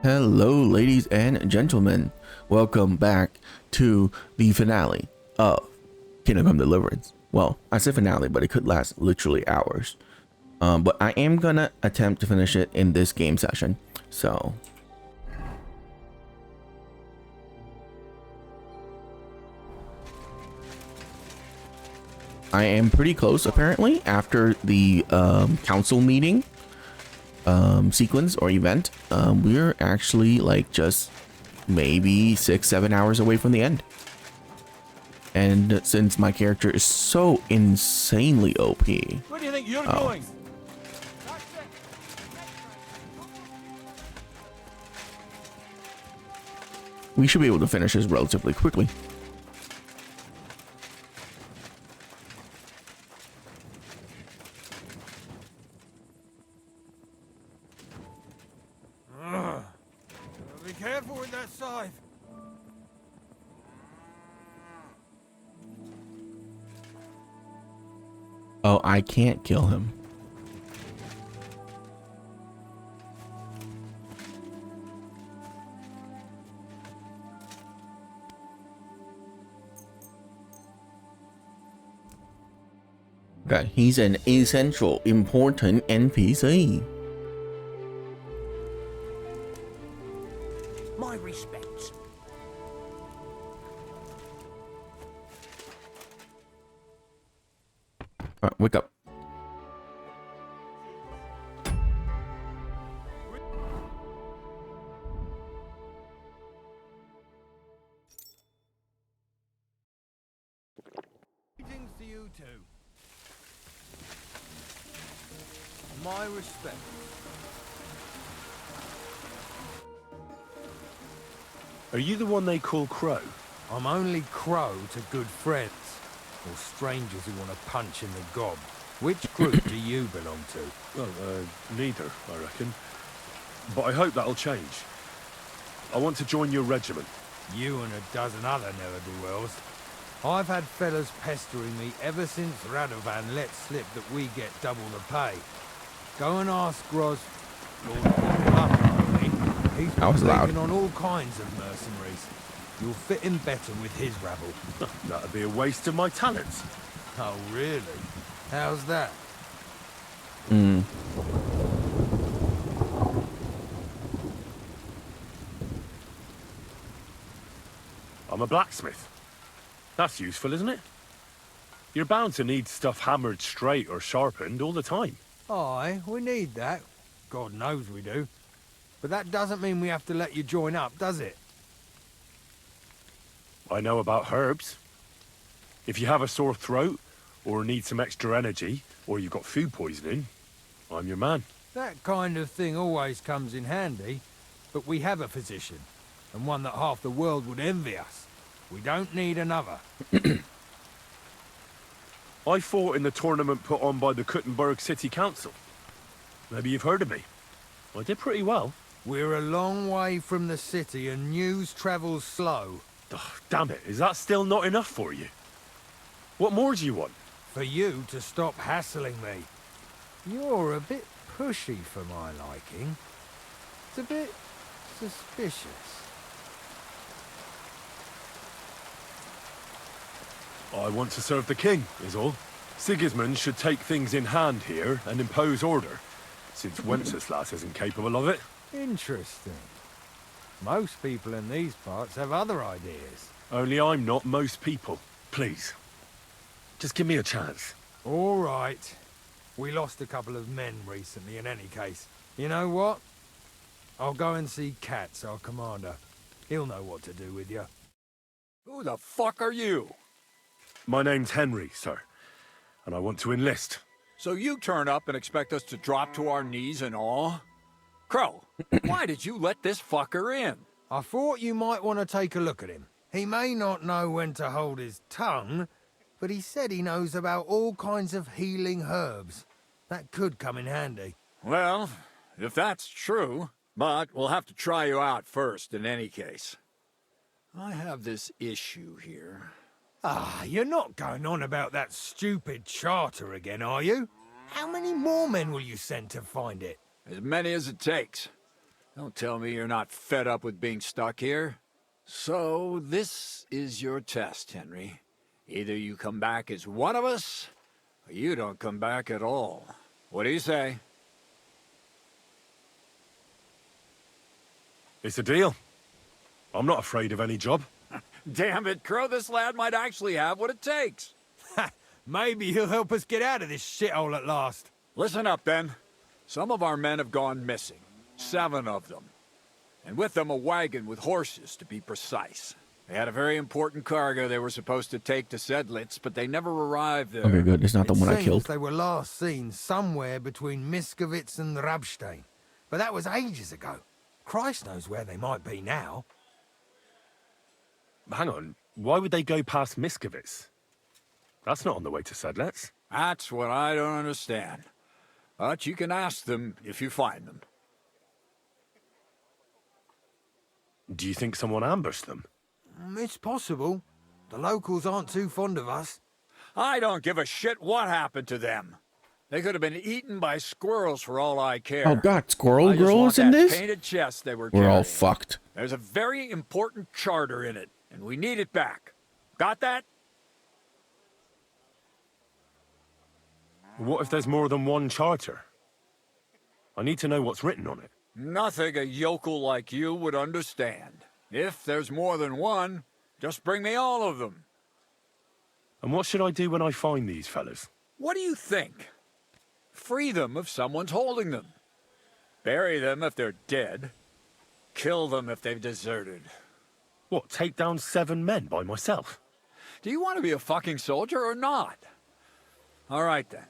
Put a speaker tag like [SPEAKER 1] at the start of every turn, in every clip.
[SPEAKER 1] Hello, ladies and gentlemen. Welcome back to the finale of Kingdom Come Deliverance. Well, I said finale, but it could last literally hours. But I am gonna attempt to finish it in this game session. So I am pretty close apparently after the council meeting sequence or event. We're actually like just maybe 6-7 hours away from the end. And since my character is so insanely OP,
[SPEAKER 2] where do you think you're going?
[SPEAKER 1] we should be able to finish this relatively quickly.
[SPEAKER 2] Be careful with that scythe.
[SPEAKER 1] Oh, I can't kill him. Okay, he's an essential, important NPC.
[SPEAKER 2] My respects.
[SPEAKER 1] All right, wake up.
[SPEAKER 2] Greetings to you too. My respect.
[SPEAKER 3] Are you the one they call Crow?
[SPEAKER 2] I'm only Crow to good friends, or strangers who want to punch in the gob. Which group do you belong to?
[SPEAKER 3] Well, neither, I reckon. But I hope that'll change. I want to join your regiment.
[SPEAKER 2] You and a dozen other ne'er-do-wells. I've had fellas pestering me ever since Radovan let slip that we get double the pay. Go and ask Groz. He's
[SPEAKER 1] That was loud.
[SPEAKER 2] taking on all kinds of mercenaries. You'll fit in better with his rabble.
[SPEAKER 3] That'd be a waste of my talents.
[SPEAKER 2] Oh, really? How's that?
[SPEAKER 3] I'm a blacksmith. That's useful, isn't it? You're bound to need stuff hammered straight or sharpened all the time.
[SPEAKER 2] Aye, we need that. God knows we do. But that doesn't mean we have to let you join up, does it?
[SPEAKER 3] I know about herbs. If you have a sore throat, or need some extra energy, or you've got food poisoning, I'm your man.
[SPEAKER 2] That kind of thing always comes in handy. But we have a physician, and one that half the world would envy us. We don't need another.
[SPEAKER 3] I fought in the tournament put on by the Kuttenberg City Council. Maybe you've heard of me. I did pretty well.
[SPEAKER 2] We're a long way from the city, and news travels slow.
[SPEAKER 3] Ugh, damn it, is that still not enough for you? What more do you want?
[SPEAKER 2] For you to stop hassling me. You're a bit pushy for my liking. It's a bit suspicious.
[SPEAKER 3] I want to serve the king, is all. Sigismund should take things in hand here and impose order, since Wenceslas isn't capable of it.
[SPEAKER 2] Interesting. Most people in these parts have other ideas.
[SPEAKER 3] Only I'm not most people. Please. Just give me a chance.
[SPEAKER 2] All right. We lost a couple of men recently in any case. You know what? I'll go and see Katz, our commander. He'll know what to do with you.
[SPEAKER 4] Who the fuck are you?
[SPEAKER 3] My name's Henry, sir, and I want to enlist.
[SPEAKER 4] So you turn up and expect us to drop to our knees in awe? Crow, why did you let this fucker in?
[SPEAKER 2] I thought you might want to take a look at him. He may not know when to hold his tongue, but he said he knows about all kinds of healing herbs. That could come in handy.
[SPEAKER 4] Well, if that's true, but we'll have to try you out first in any case. I have this issue here.
[SPEAKER 2] Ah, you're not going on about that stupid charter again, are you? How many more men will you send to find it?
[SPEAKER 4] As many as it takes. Don't tell me you're not fed up with being stuck here. So, this is your test, Henry. Either you come back as one of us, or you don't come back at all. What do you say?
[SPEAKER 3] It's a deal. I'm not afraid of any job.
[SPEAKER 4] Damn it, Crow, this lad might actually have what it takes.
[SPEAKER 2] Maybe he'll help us get out of this shithole at last.
[SPEAKER 4] Listen up, then. Some of our men have gone missing. 7 of them. And with them a wagon with horses, to be precise. They had a very important cargo they were supposed to take to Sedlitz, but they never arrived there.
[SPEAKER 1] Okay, good. It's not the one I killed.
[SPEAKER 2] They were last seen somewhere between Miskovitz and Rabstein. But that was ages ago. Christ knows where they might be now.
[SPEAKER 3] Hang on, why would they go past Miskovitz? That's not on the way to Sedlitz.
[SPEAKER 4] That's what I don't understand. But you can ask them if you find them.
[SPEAKER 3] Do you think someone ambushed them?
[SPEAKER 2] It's possible. The locals aren't too fond of us.
[SPEAKER 4] I don't give a shit what happened to them. They could have been eaten by squirrels for all I care.
[SPEAKER 1] Oh god, squirrel
[SPEAKER 4] I just
[SPEAKER 1] girl
[SPEAKER 4] want
[SPEAKER 1] is in
[SPEAKER 4] that
[SPEAKER 1] this?
[SPEAKER 4] painted chest they were
[SPEAKER 1] We're all
[SPEAKER 4] carrying.
[SPEAKER 1] fucked.
[SPEAKER 4] There's a very important charter in it, and we need it back. Got that?
[SPEAKER 3] What if there's more than one charter? I need to know what's written on it.
[SPEAKER 4] Nothing a yokel like you would understand. If there's more than one, just bring me all of them.
[SPEAKER 3] And what should I do when I find these fellas?
[SPEAKER 4] What do you think? Free them if someone's holding them. Bury them if they're dead. Kill them if they've deserted.
[SPEAKER 3] What, take down 7 men by myself?
[SPEAKER 4] Do you want to be a fucking soldier or not? All right then.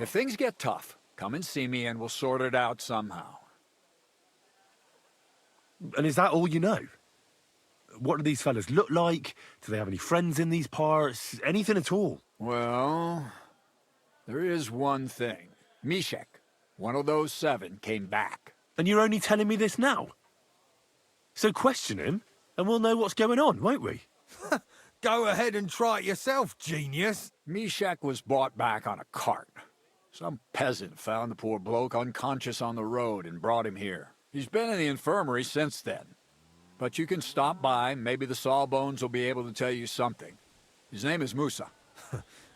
[SPEAKER 4] If things get tough, come and see me and we'll sort it out somehow.
[SPEAKER 3] And is that all you know? What do these fellas look like? Do they have any friends in these parts? Anything at all?
[SPEAKER 4] Well, there is one thing. Mishek, one of those 7, came back.
[SPEAKER 3] And you're only telling me this now? So question him, and we'll know what's going on, won't we?
[SPEAKER 2] Go ahead and try it yourself, genius.
[SPEAKER 4] Mishek was brought back on a cart. Some peasant found the poor bloke unconscious on the road and brought him here. He's been in the infirmary since then. But you can stop by, maybe the Sawbones will be able to tell you something. His name is Musa.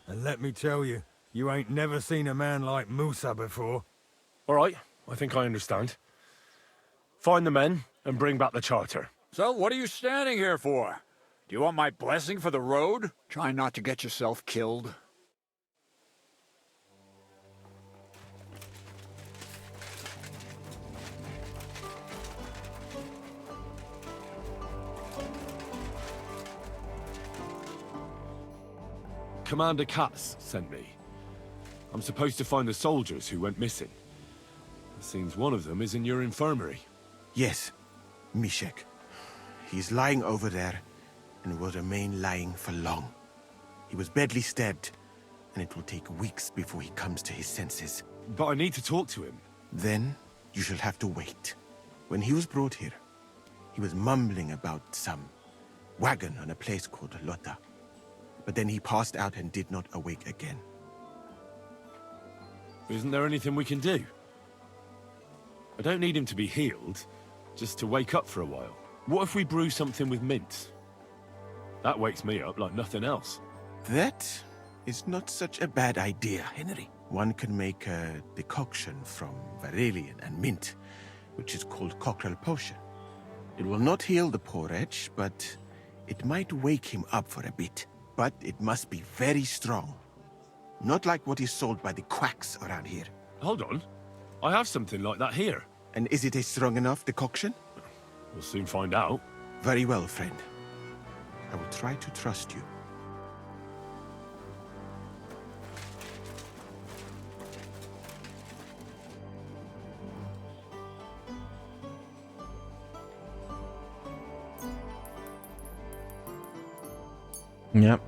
[SPEAKER 2] And let me tell you, you ain't never seen a man like Musa before.
[SPEAKER 3] All right, I think I understand. Find the men and bring back the charter.
[SPEAKER 4] So what are you standing here for? Do you want my blessing for the road? Try not to get yourself killed.
[SPEAKER 3] Commander Katz sent me. I'm supposed to find the soldiers who went missing. It seems one of them is in your infirmary.
[SPEAKER 5] Yes, Mishek. He's lying over there, and will remain lying for long. He was badly stabbed, and it will take weeks before he comes to his senses.
[SPEAKER 3] But I need to talk to him.
[SPEAKER 5] Then, you shall have to wait. When he was brought here, he was mumbling about some wagon on a place called Lota. But then he passed out and did not awake again.
[SPEAKER 3] Isn't there anything we can do? I don't need him to be healed, just to wake up for a while. What if we brew something with mint? That wakes me up like nothing else.
[SPEAKER 5] That is not such a bad idea, Henry. One can make a decoction from Varelian and mint, which is called Cockrell Potion. It will not heal the poor wretch, but it might wake him up for a bit. But it must be very strong. Not like what is sold by the quacks around here.
[SPEAKER 3] Hold on. I have something like that here.
[SPEAKER 5] And is it a strong enough decoction?
[SPEAKER 3] We'll soon find out.
[SPEAKER 5] Very well, friend. I will try to trust you.
[SPEAKER 1] Yep.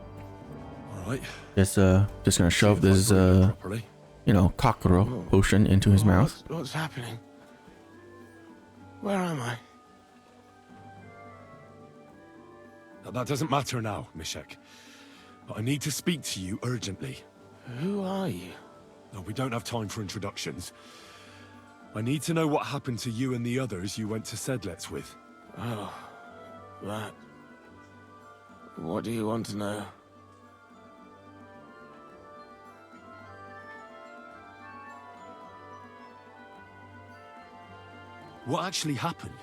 [SPEAKER 3] All right.
[SPEAKER 1] Just gonna shove
[SPEAKER 3] See if I
[SPEAKER 1] this
[SPEAKER 3] brew it properly.
[SPEAKER 1] cockerel potion into his mouth.
[SPEAKER 5] What's happening? Where am I?
[SPEAKER 3] That doesn't matter now, Mishek. But I need to speak to you urgently.
[SPEAKER 5] Who are you?
[SPEAKER 3] No, we don't have time for introductions. I need to know what happened to you and the others you went to Sedlets with.
[SPEAKER 5] Oh, that. What do you want to know?
[SPEAKER 3] What actually happened?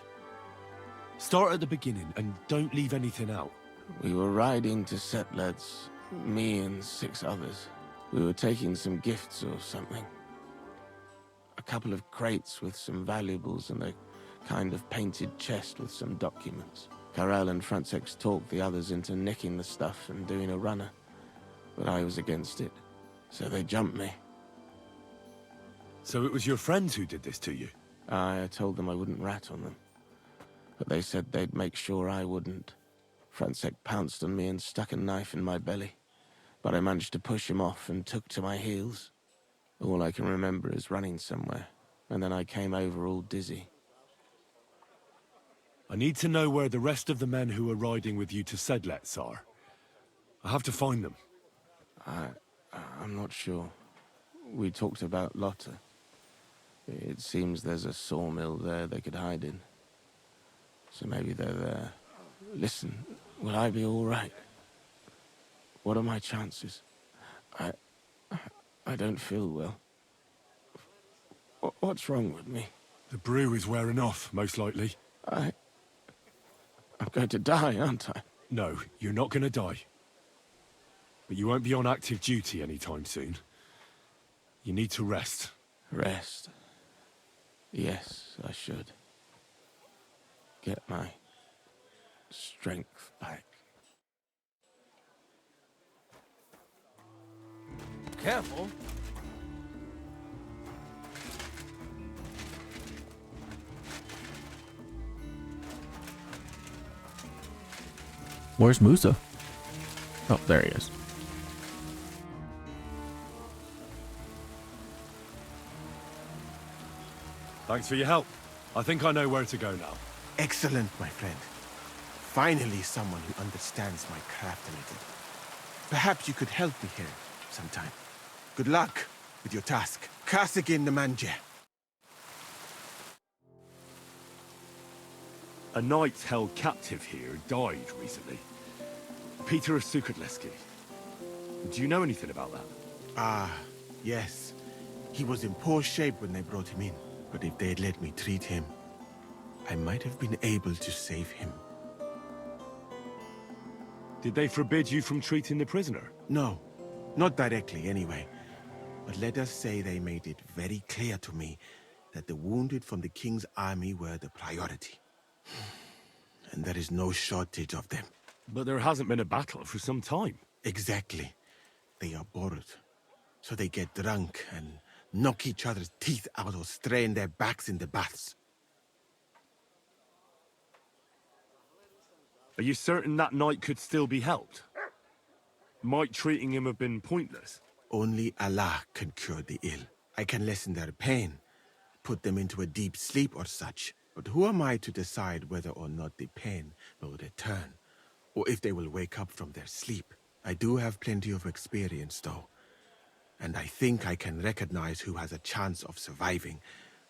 [SPEAKER 3] Start at the beginning and don't leave anything out.
[SPEAKER 5] We were riding to Sedlets, me and 6 others. We were taking some gifts or something. A couple of crates with some valuables and a kind of painted chest with some documents. Karel and Francex talked the others into nicking the stuff and doing a runner, but I was against it, so they jumped me.
[SPEAKER 3] So it was your friends who did this to you?
[SPEAKER 5] I told them I wouldn't rat on them, but they said they'd make sure I wouldn't. Francex pounced on me and stuck a knife in my belly, but I managed to push him off and took to my heels. All I can remember is running somewhere, and then I came over all dizzy.
[SPEAKER 3] I need to know where the rest of the men who were riding with you to Sedlets are. I have to find them.
[SPEAKER 5] I'm not sure. We talked about Lotta. It seems there's a sawmill there they could hide in. So maybe they're there. Listen, will I be all right? What are my chances? I don't feel well. What's wrong with me?
[SPEAKER 3] The brew is wearing off, most likely.
[SPEAKER 5] I'm going to die, aren't I?
[SPEAKER 3] No, you're not going to die. But you won't be on active duty anytime soon. You need to rest.
[SPEAKER 5] Rest. Yes, I should. Get my strength back.
[SPEAKER 2] Careful.
[SPEAKER 1] Where's Musa? Oh, there he is.
[SPEAKER 3] Thanks for your help. I think I know where to go now.
[SPEAKER 5] Excellent, my friend. Finally someone who understands my craft a little. Perhaps you could help me here sometime. Good luck with your task. Kasagin the Manje.
[SPEAKER 3] A knight held captive here died recently. Peter of Sukatleski. Do you know anything about that?
[SPEAKER 5] Ah, yes. He was in poor shape when they brought him in. But if they had let me treat him, I might have been able to save him.
[SPEAKER 3] Did they forbid you from treating the prisoner?
[SPEAKER 5] No, not directly anyway. But let us say they made it very clear to me that the wounded from the king's army were the priority. And there is no shortage of them.
[SPEAKER 3] But there hasn't been a battle for some time.
[SPEAKER 5] Exactly. They are bored. So they get drunk and knock each other's teeth out or strain their backs in the baths.
[SPEAKER 3] Are you certain that knight could still be helped? Might treating him have been pointless?
[SPEAKER 5] Only Allah can cure the ill. I can lessen their pain, put them into a deep sleep or such. But who am I to decide whether or not the pain will return, or if they will wake up from their sleep? I do have plenty of experience, though. And I think I can recognize who has a chance of surviving,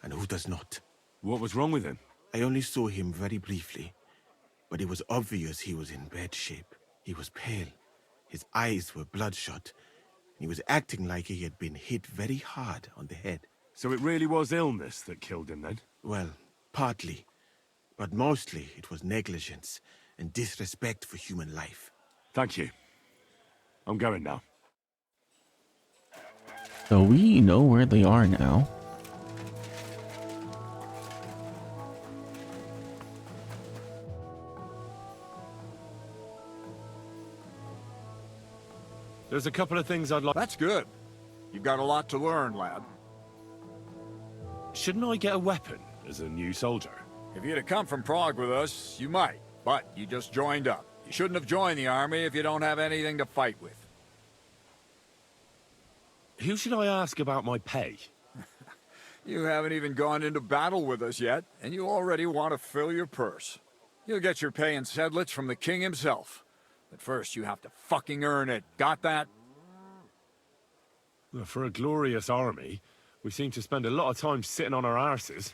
[SPEAKER 5] and who does not.
[SPEAKER 3] What was wrong with him?
[SPEAKER 5] I only saw him very briefly, but it was obvious he was in bad shape. He was pale, his eyes were bloodshot, and he was acting like he had been hit very hard on the head.
[SPEAKER 3] So it really was illness that killed him then?
[SPEAKER 5] Well, partly, but mostly it was negligence and disrespect for human life.
[SPEAKER 3] Thank you. I'm going now.
[SPEAKER 1] So we know where they are now.
[SPEAKER 3] There's a couple of things I'd like...
[SPEAKER 4] That's good. You've got a lot to learn, lad.
[SPEAKER 3] Shouldn't I get a weapon as a new soldier?
[SPEAKER 4] If you'd have come from Prague with us, you might. But you just joined up. You shouldn't have joined the army if you don't have anything to fight with.
[SPEAKER 3] Who should I ask about my pay?
[SPEAKER 4] You haven't even gone into battle with us yet, and you already want to fill your purse. You'll get your pay in sedlets from the king himself. But first, you have to fucking earn it. Got that?
[SPEAKER 3] Well, for a glorious army, We seem to spend a lot of time sitting on our arses.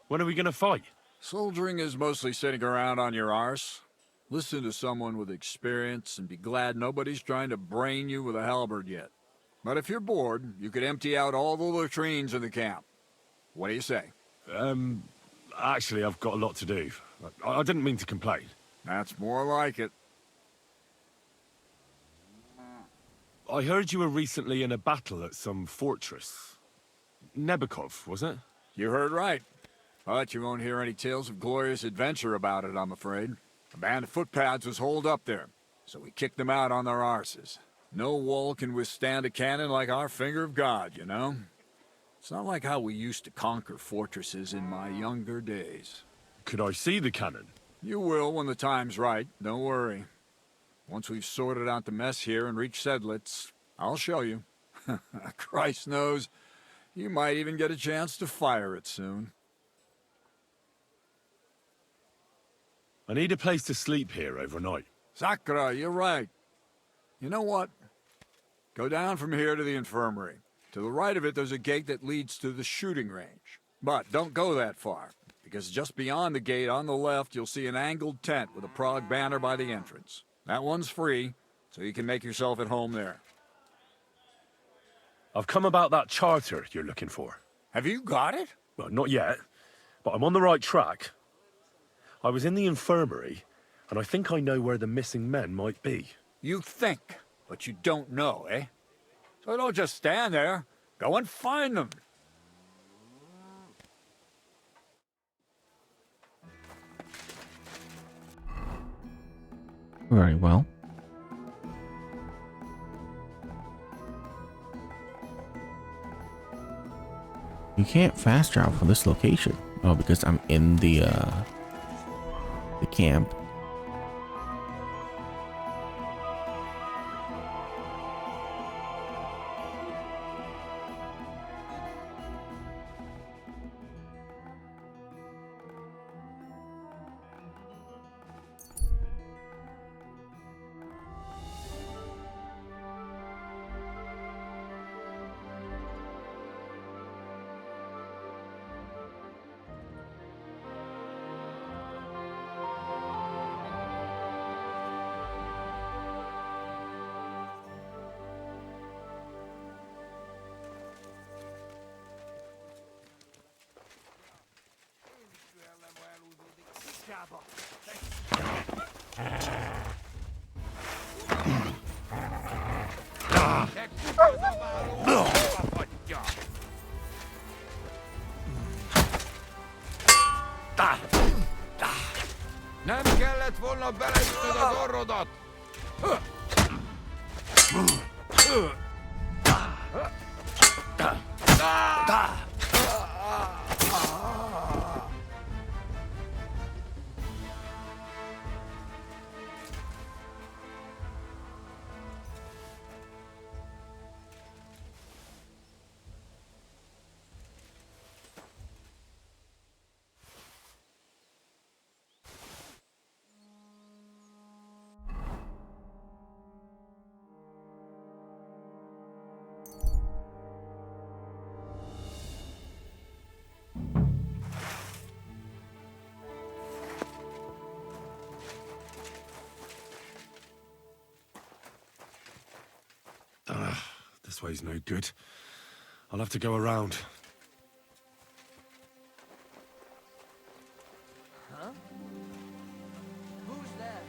[SPEAKER 3] When are we gonna fight?
[SPEAKER 4] Soldiering is mostly sitting around on your arse. Listen to someone with experience and be glad nobody's trying to brain you with a halberd yet. But if you're bored, you could empty out all the latrines in the camp. What do you say?
[SPEAKER 3] Actually, I've got a lot to do. I didn't mean to complain.
[SPEAKER 4] That's more like it.
[SPEAKER 3] I heard you were recently in a battle at some fortress. Nebukov, was it?
[SPEAKER 4] You heard right. But you won't hear any tales of glorious adventure about it, I'm afraid. A band of footpads was holed up there, so we kicked them out on their arses. No wall can withstand a cannon like our finger of God, you know? It's not like how we used to conquer fortresses in my younger days.
[SPEAKER 3] Could I see the cannon?
[SPEAKER 4] You will when the time's right, don't worry. Once we've sorted out the mess here and reached Sedlitz, I'll show you. Christ knows, you might even get a chance to fire it soon.
[SPEAKER 3] I need a place to sleep here overnight.
[SPEAKER 4] Sakra, you're right. You know what? Go down from here to the infirmary. To the right of it, there's a gate that leads to the shooting range. But don't go that far, because just beyond the gate on the left, you'll see an angled tent with a Prague banner by the entrance. That one's free, so you can make yourself at home there.
[SPEAKER 3] I've come about that charter you're looking for.
[SPEAKER 4] Have you got it?
[SPEAKER 3] Well, not yet, but I'm on the right track. I was in the infirmary, and I think I know where the missing men might be.
[SPEAKER 4] You think, but you don't know, eh? So don't just stand there. Go and find them.
[SPEAKER 1] Very well. You can't fast travel from this location. Oh, because I'm in the camp.
[SPEAKER 2] Nem kellett volna beleütnöd az orrodat!
[SPEAKER 3] This way's no good. I'll have to go around.
[SPEAKER 2] Huh? Who's there?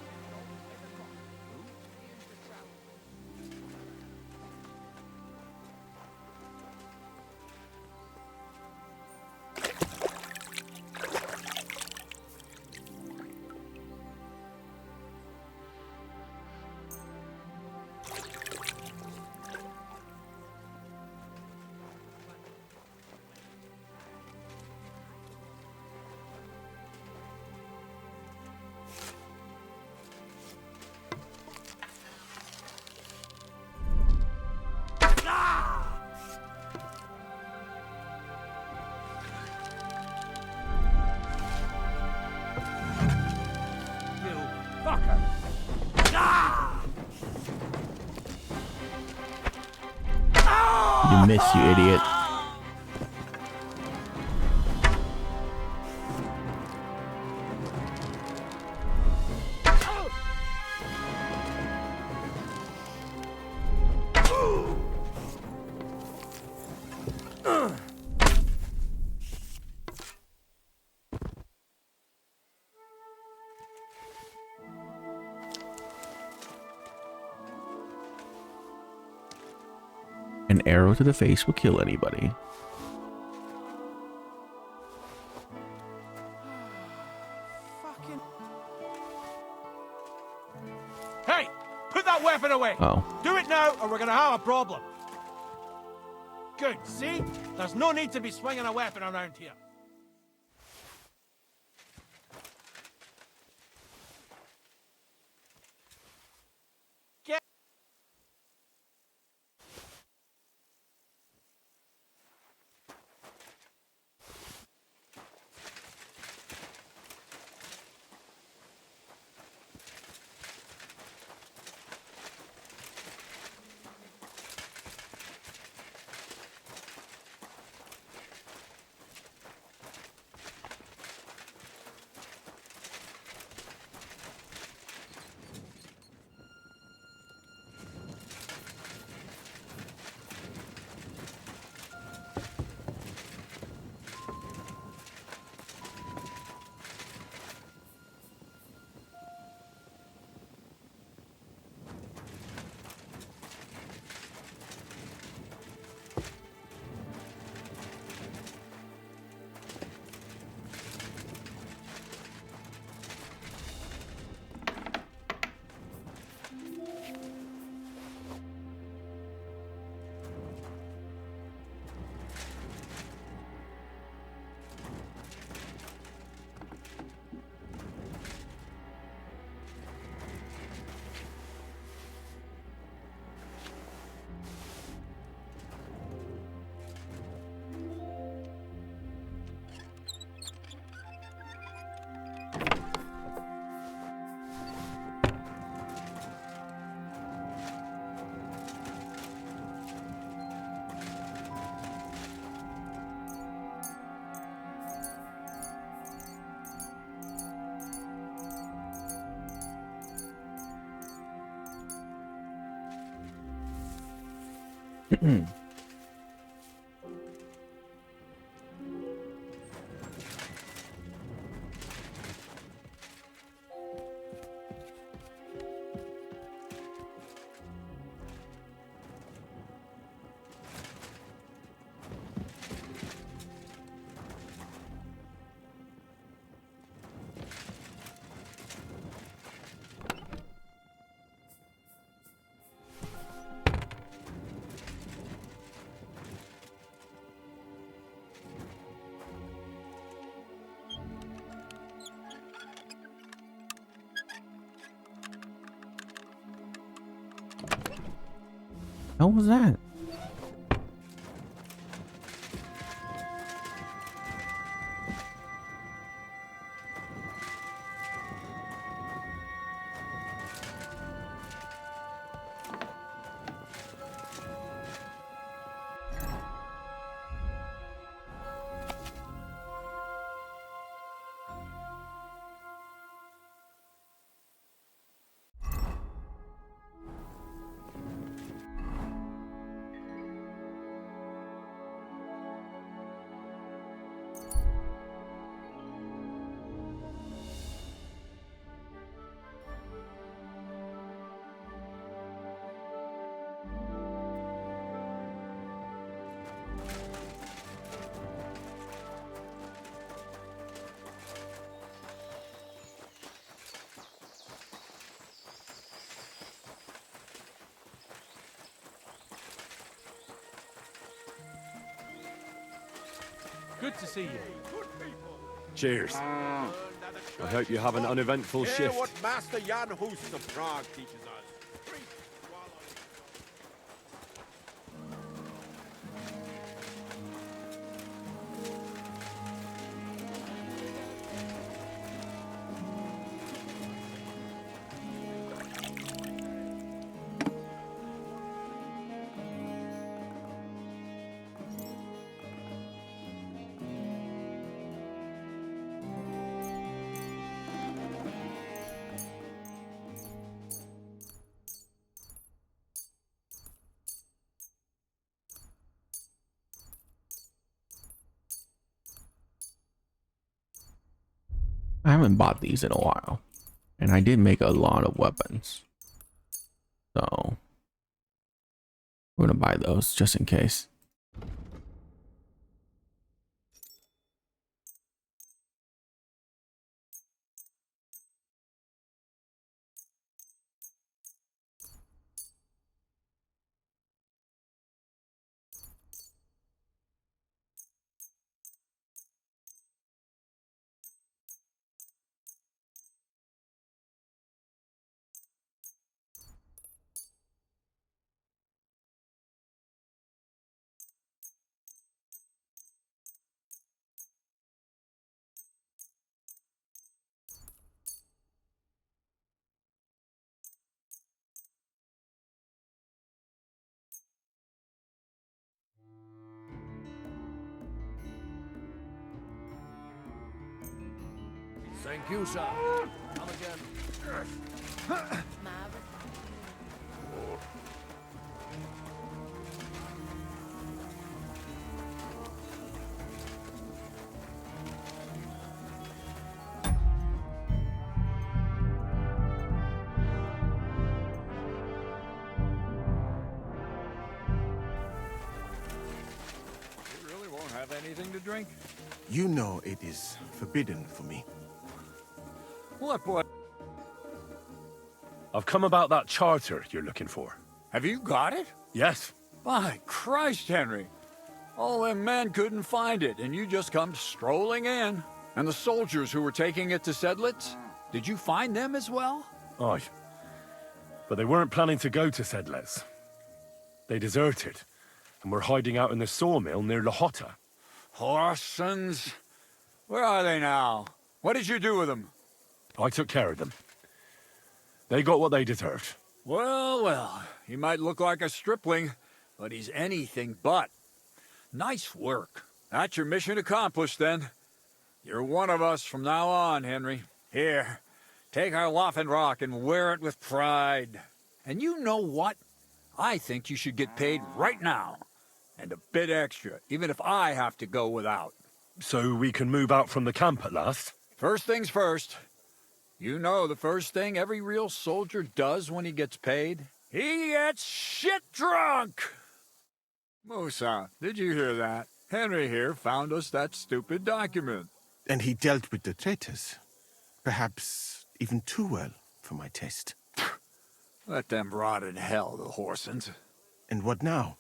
[SPEAKER 1] You miss, you idiot. an arrow to the face will kill anybody.
[SPEAKER 6] Hey! Put that weapon away!
[SPEAKER 1] Oh.
[SPEAKER 6] Do it now, or we're gonna have a problem. Good, see? There's no need to be swinging a weapon around here. Get...
[SPEAKER 1] How was that?
[SPEAKER 6] Good to see you.
[SPEAKER 3] Cheers. I hope you have an uneventful
[SPEAKER 5] Hear
[SPEAKER 3] shift.
[SPEAKER 5] what Master Jan Hus of Prague teaches us.
[SPEAKER 1] I haven't bought these in a while, and I did make a lot of weapons. So We're gonna buy those just in case.
[SPEAKER 7] Thank you, sir. Come again.
[SPEAKER 4] You really won't have anything to drink?
[SPEAKER 5] You know it is forbidden for me.
[SPEAKER 4] What, boy?
[SPEAKER 3] I've come about that charter you're looking for.
[SPEAKER 4] Have you got it?
[SPEAKER 3] Yes.
[SPEAKER 4] By Christ, Henry. All them men couldn't find it, and you just come strolling in. And the soldiers who were taking it to Sedlitz? Did you find them as well?
[SPEAKER 3] Aye. But they weren't planning to go to Sedlitz. They deserted, and were hiding out in the sawmill near Lahota.
[SPEAKER 4] Horsons. Where are they now? What did you do with them?
[SPEAKER 3] I took care of them. They got what they deserved.
[SPEAKER 4] Well, well, he might look like a stripling, but he's anything but. Nice work. That's your mission accomplished, then. You're one of us from now on, Henry. Here, take our Waffenrock and wear it with pride. And you know what? I think you should get paid right now. And a bit extra, even if I have to go without.
[SPEAKER 3] So we can move out from the camp at last?
[SPEAKER 4] First things first. You know the first thing every real soldier does when he gets paid? He gets shit drunk! Musa, did you hear that? Henry here found us that stupid document.
[SPEAKER 5] And he dealt with the traitors. Perhaps even too well for my taste.
[SPEAKER 4] Let them rot in hell, the Horsens.
[SPEAKER 5] And what now?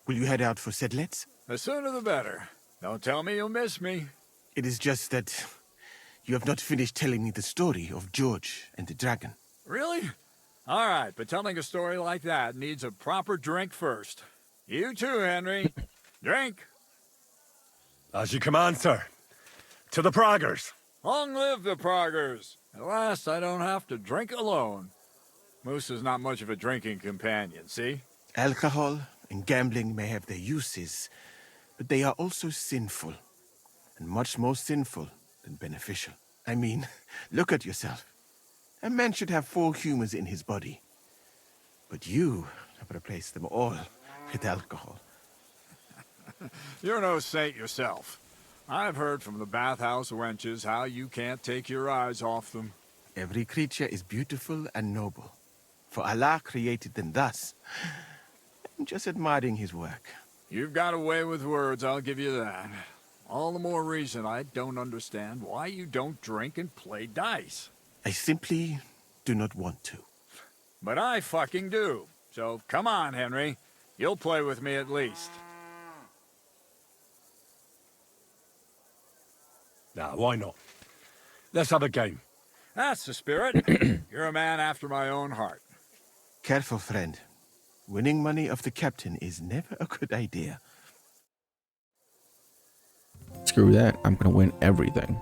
[SPEAKER 5] Will you head out for Sedlitz?
[SPEAKER 4] The sooner the better. Don't tell me you'll miss me.
[SPEAKER 5] It is just that you have not finished telling me the story of George and the dragon.
[SPEAKER 4] Really? All right, but telling a story like that needs a proper drink first. You too, Henry. Drink.
[SPEAKER 3] As you command, sir. To the Praggers.
[SPEAKER 4] Long live the Praggers. At last, I don't have to drink alone. Moose is not much of a drinking companion, see?
[SPEAKER 5] Alcohol and gambling may have their uses, but they are also sinful. And much more sinful than beneficial. I mean, look at yourself. A man should have 4 humors in his body. But you have replaced them all with alcohol.
[SPEAKER 4] You're no saint yourself. I've heard from the bathhouse wenches how you can't take your eyes off them.
[SPEAKER 5] Every creature is beautiful and noble. For Allah created them thus. I'm just admiring his work.
[SPEAKER 4] You've got a way with words, I'll give you that. All the more reason I don't understand why you don't drink and play dice.
[SPEAKER 5] I simply do not want to.
[SPEAKER 4] But I fucking do. So come on, Henry. You'll play with me at least.
[SPEAKER 3] Nah, why not? Let's have a game.
[SPEAKER 4] That's the spirit. You're a man after my own heart.
[SPEAKER 5] Careful, friend. Winning money off the captain is never a good idea.
[SPEAKER 1] Screw that. I'm gonna win everything.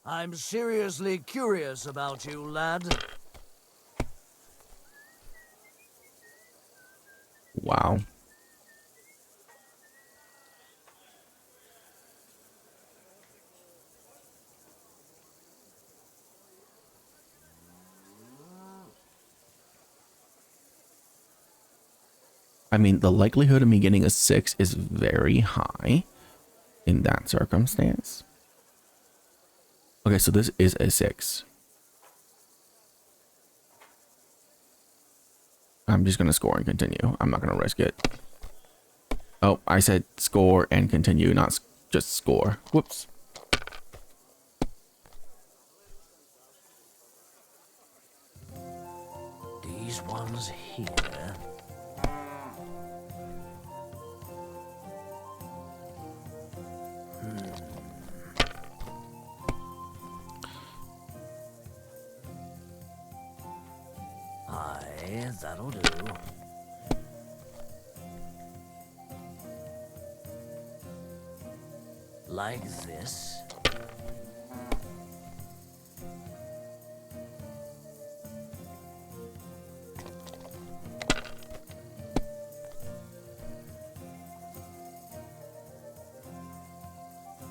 [SPEAKER 7] I'm seriously curious about you, lad.
[SPEAKER 1] Wow. I mean, the likelihood of me getting a 6 is very high in that circumstance. Okay, so this is a 6. I'm just going to score and continue. I'm not going to risk it. Oh, I said score and continue, not just score. Whoops.
[SPEAKER 7] These ones here. Aye, that'll do. Like this.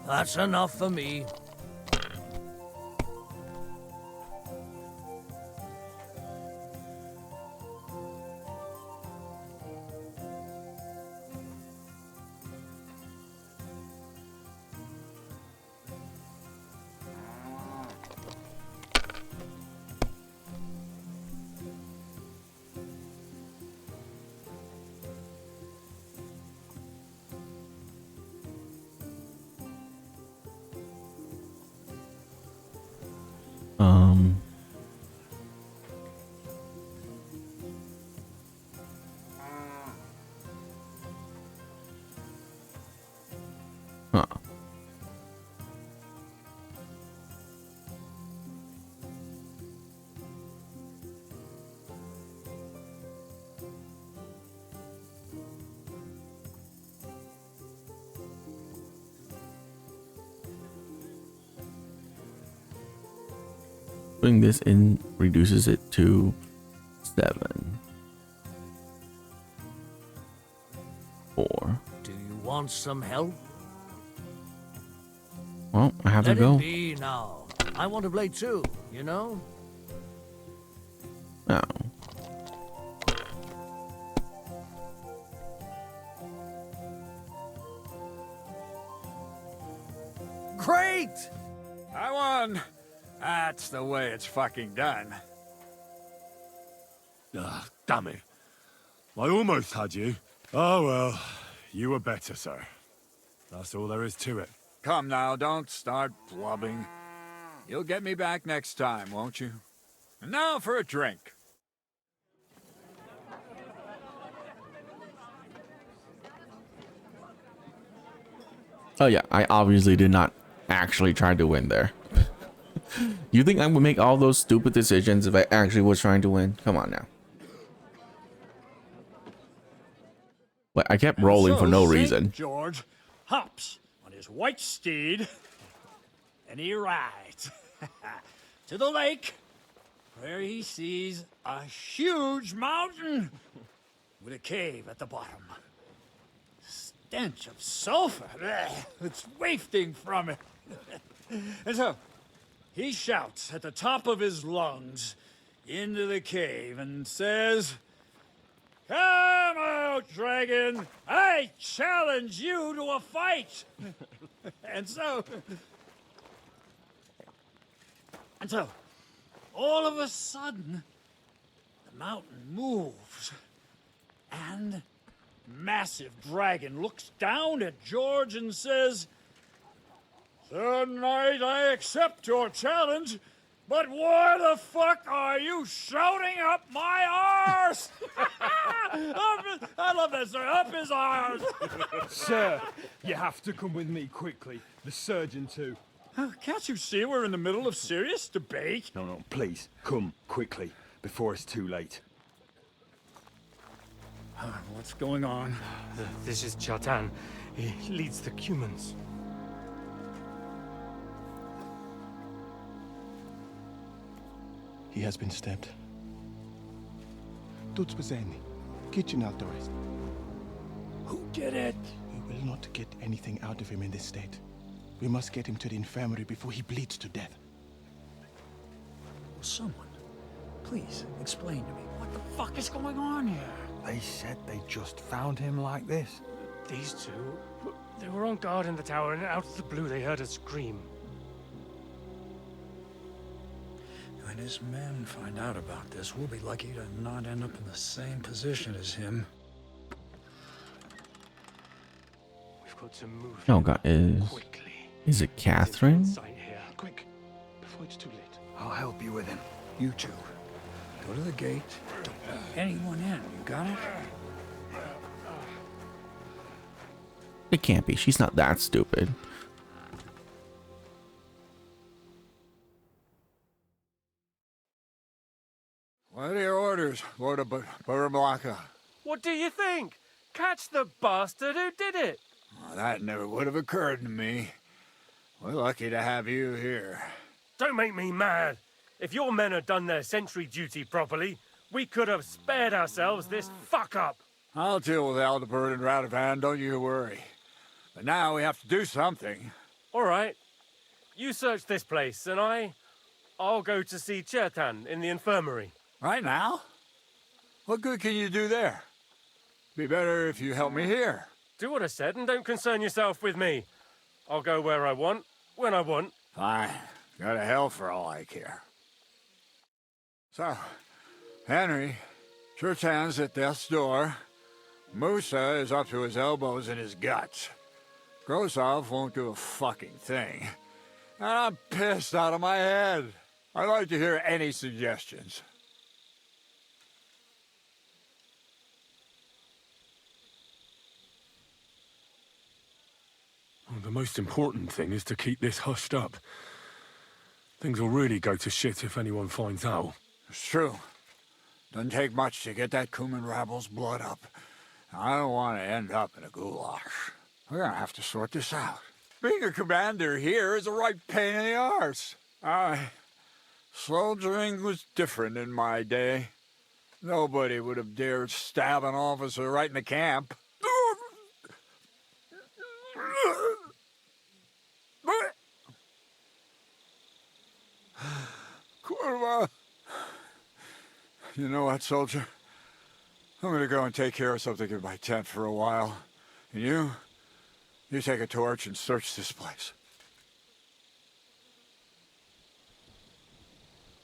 [SPEAKER 7] That's enough for me.
[SPEAKER 1] Huh. Putting this in reduces it to 7. 4.
[SPEAKER 7] Do you want some help?
[SPEAKER 1] Well, I have to
[SPEAKER 7] Let
[SPEAKER 1] go.
[SPEAKER 7] it be now. I want to play too, you know?
[SPEAKER 1] No.
[SPEAKER 4] Great! I won! That's the way it's fucking done.
[SPEAKER 3] Ah, damn it. I almost had you. Oh well, you were better, sir. That's all there is to it.
[SPEAKER 4] Come now, don't start blubbing. You'll get me back next time, won't you? And now for a drink.
[SPEAKER 1] Oh yeah, I obviously did not actually try to win there. You think I would make all those stupid decisions if I actually was trying to win? Come on now. Like, I kept rolling for no
[SPEAKER 8] St.
[SPEAKER 1] reason.
[SPEAKER 8] George hops on his white steed and he rides to the lake where he sees a huge mountain with a cave at the bottom. Stench of sulfur. It's wafting from it. And so he shouts at the top of his lungs into the cave and says, "Come out, dragon! I challenge you to a fight!" And so, all of a sudden, the mountain moves, and massive dragon looks down at George and says, "Sir Knight, I accept your challenge, but why the fuck are you shouting up my arse?" I love that, sir. Up his arse.
[SPEAKER 6] Sir, you have to come with me quickly. The surgeon too.
[SPEAKER 8] Can't you see we're in the middle of serious debate?
[SPEAKER 6] No, please, come quickly, before it's too late.
[SPEAKER 8] What's going on?
[SPEAKER 9] This is Chatan. He leads the humans.
[SPEAKER 5] He has been stabbed. Tuts Bazeni, kitchen authorized.
[SPEAKER 8] Who did it?
[SPEAKER 5] We will not get anything out of him in this state. We must get him to the infirmary before he bleeds to death.
[SPEAKER 8] Someone, please explain to me what the fuck is going on here.
[SPEAKER 2] They said they just found him like this.
[SPEAKER 9] These two, they were on guard in the tower, and out of the blue they heard a scream.
[SPEAKER 8] When his men find out about this, we'll be lucky to not end up in the same position as him.
[SPEAKER 9] We've got to move.
[SPEAKER 1] Oh God,
[SPEAKER 9] quickly.
[SPEAKER 1] is it Catherine?
[SPEAKER 9] Inside here.
[SPEAKER 6] Quick, before it's too late.
[SPEAKER 2] I'll help you with him.
[SPEAKER 8] You two, go to the gate. Don't let anyone in. You got it?
[SPEAKER 1] It can't be. She's not that stupid.
[SPEAKER 4] What are your orders, Lord of Burblaka?
[SPEAKER 6] What do you think? Catch the bastard who did it!
[SPEAKER 4] Well, that never would have occurred to me. We're lucky to have you here.
[SPEAKER 6] Don't make me mad. If your men had done their sentry duty properly, we could have spared ourselves this fuck-up.
[SPEAKER 4] I'll deal with Aldebert and Radovan, don't you worry. But now we have to do something.
[SPEAKER 6] All right. You search this place, and I'll go to see Cheathrough in the infirmary.
[SPEAKER 4] Right now? What good can you do there? Be better if you help me here.
[SPEAKER 6] Do what I said, and don't concern yourself with me. I'll go where I want, when I want.
[SPEAKER 4] Fine. Go to hell for all I care. So, Henry, Cheathrow's at death's door. Musa is up to his elbows in his guts. Grosov won't do a fucking thing. And I'm pissed out of my head. I'd like to hear any suggestions.
[SPEAKER 3] Well, the most important thing is to keep this hushed up. Things will really go to shit if anyone finds out.
[SPEAKER 4] It's true. Doesn't take much to get that Kuman rabble's blood up. I don't want to end up in a goulash. We're gonna have to sort this out. Being a commander here is a right pain in the arse. Soldiering was different in my day. Nobody would have dared stab an officer right in the camp. Kurva. You know what, soldier? I'm gonna go and take care of something in my tent for a while. And you take a torch and search this place.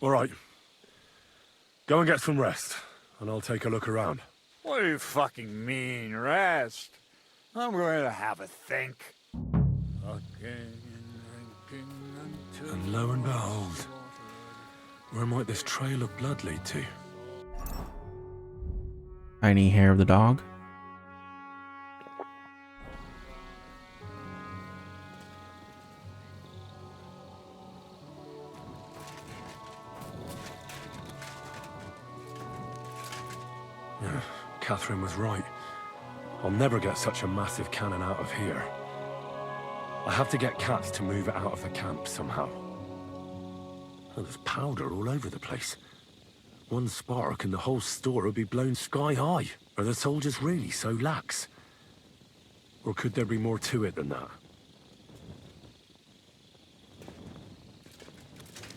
[SPEAKER 3] All right. Go and get some rest, and I'll take a look around.
[SPEAKER 4] What do you fucking mean, rest? I'm going to have a think.
[SPEAKER 3] And lo and behold, where might this trail of blood lead to?
[SPEAKER 1] Tiny hair of the dog.
[SPEAKER 3] Catherine was right. I'll never get such a massive cannon out of here. I have to get Cats to move it out of the camp somehow. Oh, there's powder all over the place. One spark and the whole store would be blown sky high. Are the soldiers really so lax? Or could there be more to it than that?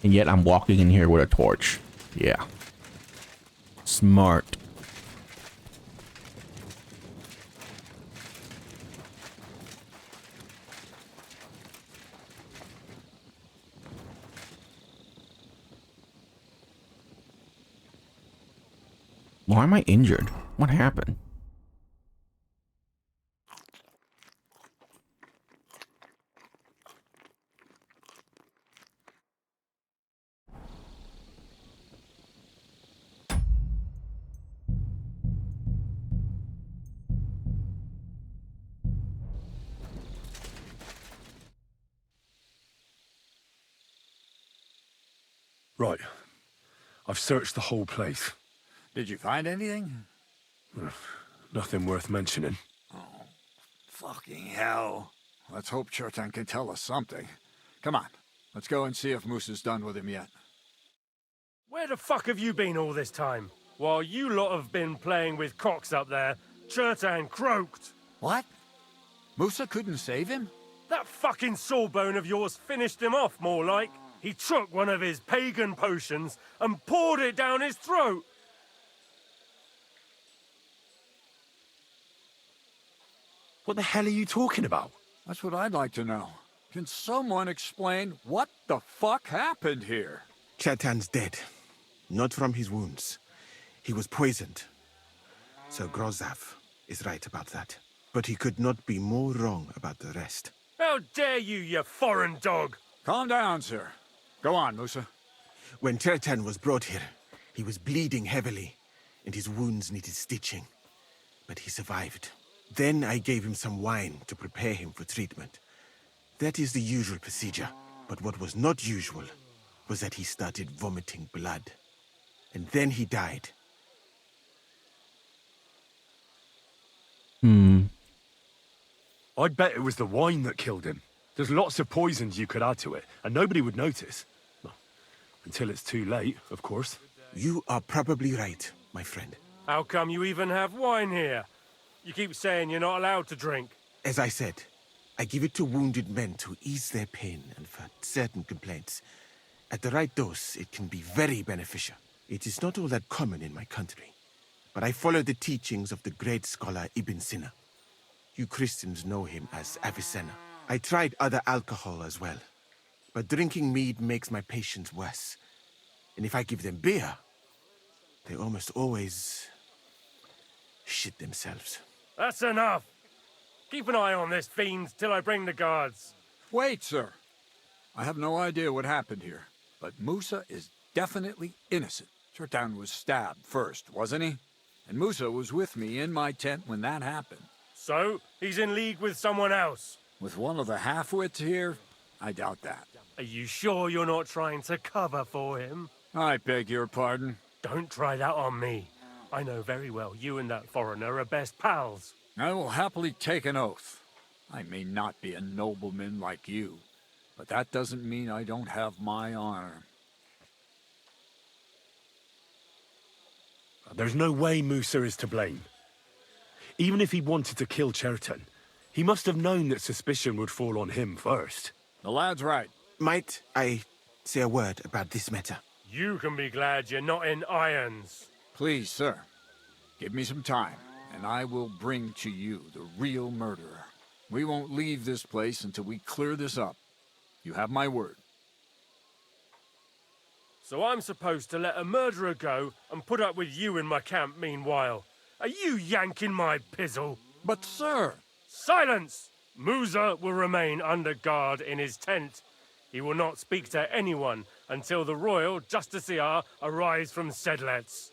[SPEAKER 1] And yet I'm walking in here with a torch. Yeah. Smart. Why am I injured? What happened?
[SPEAKER 3] Right. I've searched the whole place.
[SPEAKER 4] Did you find anything?
[SPEAKER 3] Nothing worth mentioning.
[SPEAKER 4] Oh, fucking hell. Let's hope Cheathrough can tell us something. Come on, let's go and see if Moose is done with him yet.
[SPEAKER 6] Where the fuck have you been all this time? While you lot have been playing with cocks up there, Cheathrough croaked.
[SPEAKER 4] What? Musa couldn't save him?
[SPEAKER 6] That fucking sawbone of yours finished him off, more like. He took one of his pagan potions and poured it down his throat.
[SPEAKER 3] What the hell are you talking about?
[SPEAKER 4] That's what I'd like to know. Can someone explain what the fuck happened here?
[SPEAKER 5] Chetan's dead. Not from his wounds. He was poisoned. So Grozav is right about that. But he could not be more wrong about the rest.
[SPEAKER 6] How dare you, you foreign dog!
[SPEAKER 4] Calm down, sir. Go on, Musa.
[SPEAKER 5] When Chetan was brought here, he was bleeding heavily, and his wounds needed stitching. But he survived. Then I gave him some wine to prepare him for treatment. That is the usual procedure. But what was not usual was that he started vomiting blood. And then he died.
[SPEAKER 3] I'd bet it was the wine that killed him. There's lots of poisons you could add to it, and nobody would notice. Well, until it's too late, of course.
[SPEAKER 5] You are probably right, my friend.
[SPEAKER 6] How come you even have wine here? You keep saying you're not allowed to drink.
[SPEAKER 5] As I said, I give it to wounded men to ease their pain and for certain complaints. At the right dose, it can be very beneficial. It is not all that common in my country, but I follow the teachings of the great scholar Ibn Sina. You Christians know him as Avicenna. I tried other alcohol as well, but drinking mead makes my patients worse. And if I give them beer, they almost always shit themselves.
[SPEAKER 6] That's enough. Keep an eye on this fiend till I bring the guards.
[SPEAKER 4] Wait, sir. I have no idea what happened here, but Musa is definitely innocent. Chertan was stabbed first, wasn't he? And Musa was with me in my tent when that happened.
[SPEAKER 6] So, he's in league with someone else.
[SPEAKER 4] With one of the half-wits here? I doubt that.
[SPEAKER 6] Are you sure you're not trying to cover for him?
[SPEAKER 4] I beg your pardon.
[SPEAKER 6] Don't try that on me. I know very well you and that foreigner are best pals.
[SPEAKER 4] I will happily take an oath. I may not be a nobleman like you, but that doesn't mean I don't have my honor.
[SPEAKER 3] There's no way Musa is to blame. Even if he wanted to kill Chertan, he must have known that suspicion would fall on him first.
[SPEAKER 4] The lad's right.
[SPEAKER 5] Might I say a word about this matter?
[SPEAKER 6] You can be glad you're not in irons.
[SPEAKER 4] Please, sir, give me some time, and I will bring to you the real murderer. We won't leave this place until we clear this up. You have my word.
[SPEAKER 6] So I'm supposed to let a murderer go and put up with you in my camp meanwhile. Are you yanking my pizzle?
[SPEAKER 4] But, sir...
[SPEAKER 6] Silence! Musa will remain under guard in his tent. He will not speak to anyone until the royal justiciar arrives from Sedlets.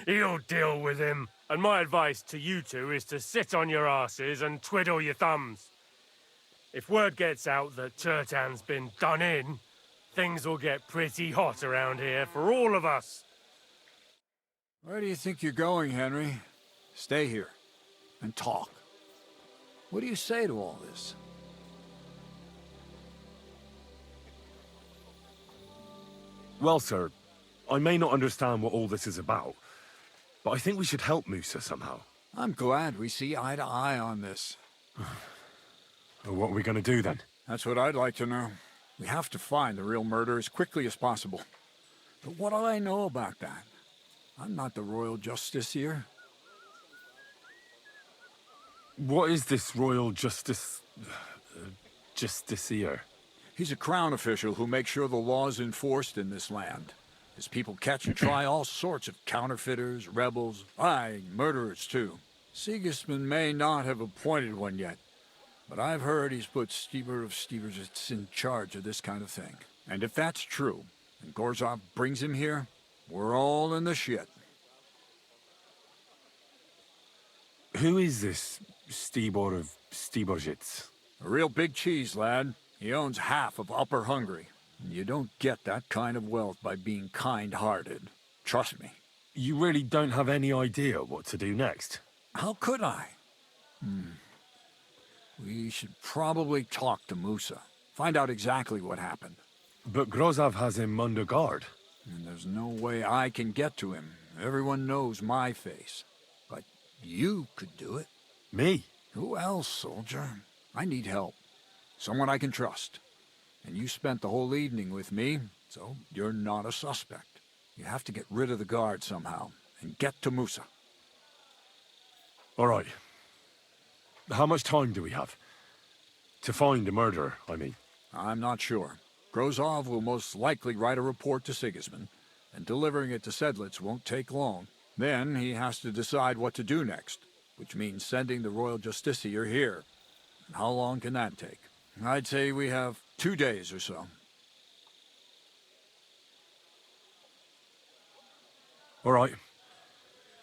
[SPEAKER 6] He'll deal with him. And my advice to you two is to sit on your asses and twiddle your thumbs. If word gets out that Chertan's been done in, things will get pretty hot around here for all of us.
[SPEAKER 4] Where do you think you're going, Henry? Stay here and talk. What do you say to all this?
[SPEAKER 3] Well, sir, I may not understand what all this is about, but I think we should help Musa somehow.
[SPEAKER 4] I'm glad we see eye to eye on this.
[SPEAKER 3] Well, what are we going to do then?
[SPEAKER 4] That's what I'd like to know. We have to find the real murderer as quickly as possible. But what do I know about that? I'm not the royal justiciar.
[SPEAKER 3] What is this royal justiciar?
[SPEAKER 4] He's a crown official who makes sure the law is enforced in this land. His people catch and try all sorts of counterfeiters, rebels, aye, murderers too. Sigismund may not have appointed one yet, but I've heard he's put Stever of Steversits in charge of this kind of thing. And if that's true, and Gorzov brings him here, we're all in the shit.
[SPEAKER 3] Who is this Stibor of Steversits?
[SPEAKER 4] A real big cheese, lad. He owns half of Upper Hungary. You don't get that kind of wealth by being kind-hearted. Trust me.
[SPEAKER 3] You really don't have any idea what to do next?
[SPEAKER 4] How could I? We should probably talk to Musa. Find out exactly what happened.
[SPEAKER 3] But Grozov has him under guard.
[SPEAKER 4] And there's no way I can get to him. Everyone knows my face. But you could do it.
[SPEAKER 3] Me?
[SPEAKER 4] Who else, soldier? I need help. Someone I can trust. And you spent the whole evening with me, so you're not a suspect. You have to get rid of the guard somehow, and get to Musa.
[SPEAKER 3] All right. How much time do we have? To find a murderer, I mean.
[SPEAKER 4] I'm not sure. Grozov will most likely write a report to Sigismund, and delivering it to Sedlitz won't take long. Then he has to decide what to do next, which means sending the Royal Justiciar here. And how long can that take? I'd say we have 2 days or so.
[SPEAKER 3] All right.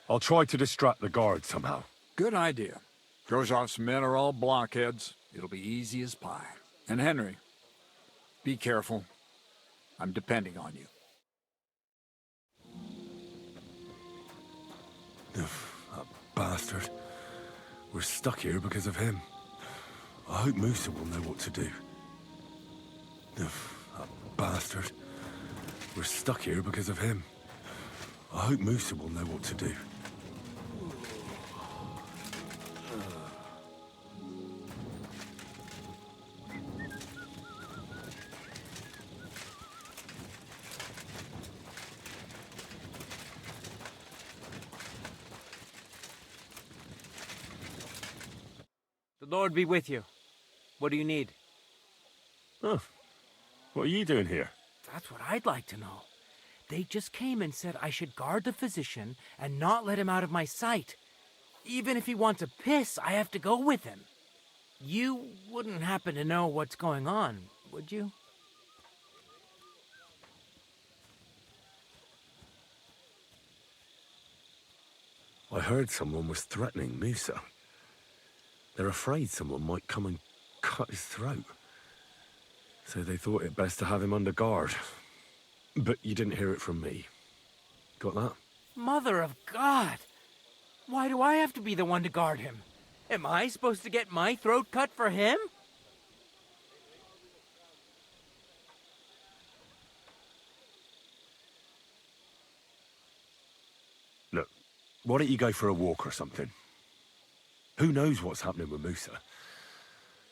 [SPEAKER 3] I'll try to distract the guard somehow.
[SPEAKER 4] Good idea. Grozov's men are all blockheads. It'll be easy as pie. And Henry, be careful. I'm depending on you.
[SPEAKER 3] That bastard. We're stuck here because of him. I hope Musa will know what to do. That bastard. We're stuck here because of him. I hope Musa will know what to do.
[SPEAKER 10] The Lord be with you. What do you need?
[SPEAKER 3] Oh, what are you doing here?
[SPEAKER 10] That's what I'd like to know. They just came and said I should guard the physician and not let him out of my sight. Even if he wants to piss, I have to go with him. You wouldn't happen to know what's going on, would you?
[SPEAKER 3] I heard someone was threatening Musa. They're afraid someone might come and cut his throat. So they thought it best to have him under guard. But you didn't hear it from me. Got that?
[SPEAKER 10] Mother of God! Why do I have to be the one to guard him? Am I supposed to get my throat cut for him?
[SPEAKER 3] Look, why don't you go for a walk or something? Who knows what's happening with Musa?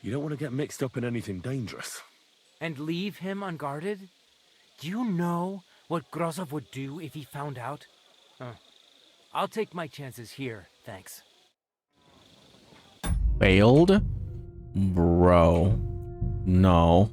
[SPEAKER 3] You don't want to get mixed up in anything dangerous.
[SPEAKER 10] And leave him unguarded? Do you know what Grozov would do if he found out? I'll take my chances here, thanks.
[SPEAKER 1] Failed? Bro. No.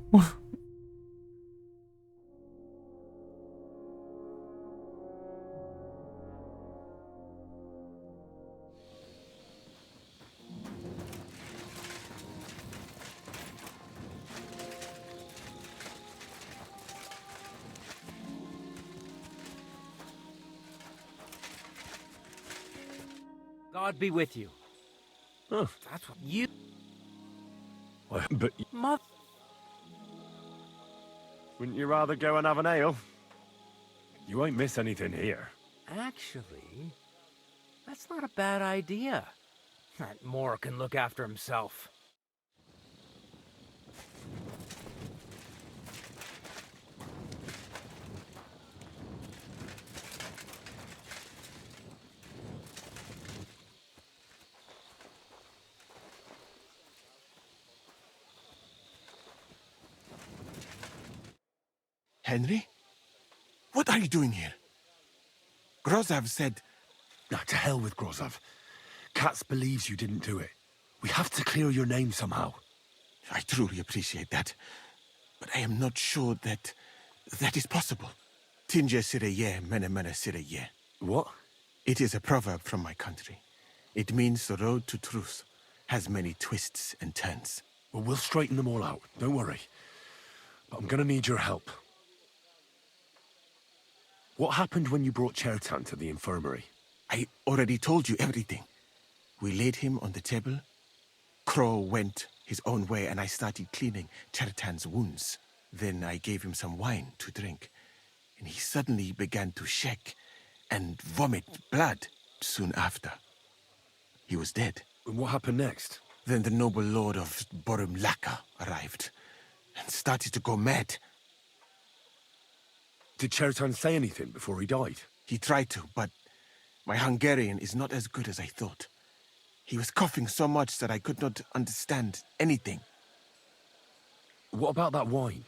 [SPEAKER 10] God be with you.
[SPEAKER 3] Oh.
[SPEAKER 10] That's what you...
[SPEAKER 3] But wouldn't you rather go and have an ale? You won't miss anything here.
[SPEAKER 10] Actually, that's not a bad idea. That Moore can look after himself.
[SPEAKER 5] Henry? What are you doing here? Grozov said...
[SPEAKER 3] Now, to hell with Grozov. Katz believes you didn't do it. We have to clear your name somehow.
[SPEAKER 5] I truly appreciate that. But I am not sure that is possible. Tinge sireye, mene mene sireye.
[SPEAKER 3] What?
[SPEAKER 5] It is a proverb from my country. It means the road to truth has many twists and turns.
[SPEAKER 3] Well, we'll straighten them all out. Don't worry. But I'm gonna need your help. What happened when you brought Chertan to the infirmary?
[SPEAKER 5] I already told you everything. We laid him on the table. Crow went his own way and I started cleaning Chertan's wounds. Then I gave him some wine to drink. And he suddenly began to shake and vomit blood soon after. He was dead.
[SPEAKER 3] And what happened next?
[SPEAKER 5] Then the noble lord of Borumlaka arrived and started to go mad.
[SPEAKER 3] Did Chertan say anything before he died?
[SPEAKER 5] He tried to, but my Hungarian is not as good as I thought. He was coughing so much that I could not understand anything.
[SPEAKER 3] What about that wine?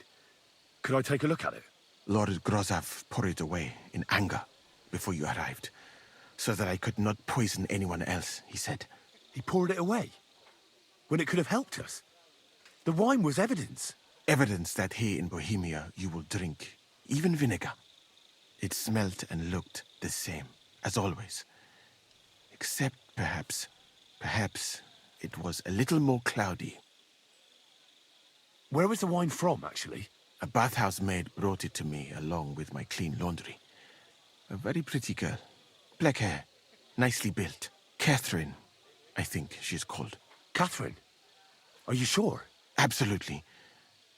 [SPEAKER 3] Could I take a look at it?
[SPEAKER 5] Lord Grozov poured it away in anger before you arrived, so that I could not poison anyone else, he said.
[SPEAKER 3] He poured it away? when it could have helped us? The wine was evidence.
[SPEAKER 5] Evidence that here in Bohemia you will drink, even vinegar. It smelt and looked the same, as always. Except perhaps it was a little more cloudy.
[SPEAKER 3] Where was the wine from, actually?
[SPEAKER 5] A bathhouse maid brought it to me along with my clean laundry. A very pretty girl. Black hair, nicely built. Catherine, I think she's called.
[SPEAKER 3] Catherine? Are you sure?
[SPEAKER 5] Absolutely.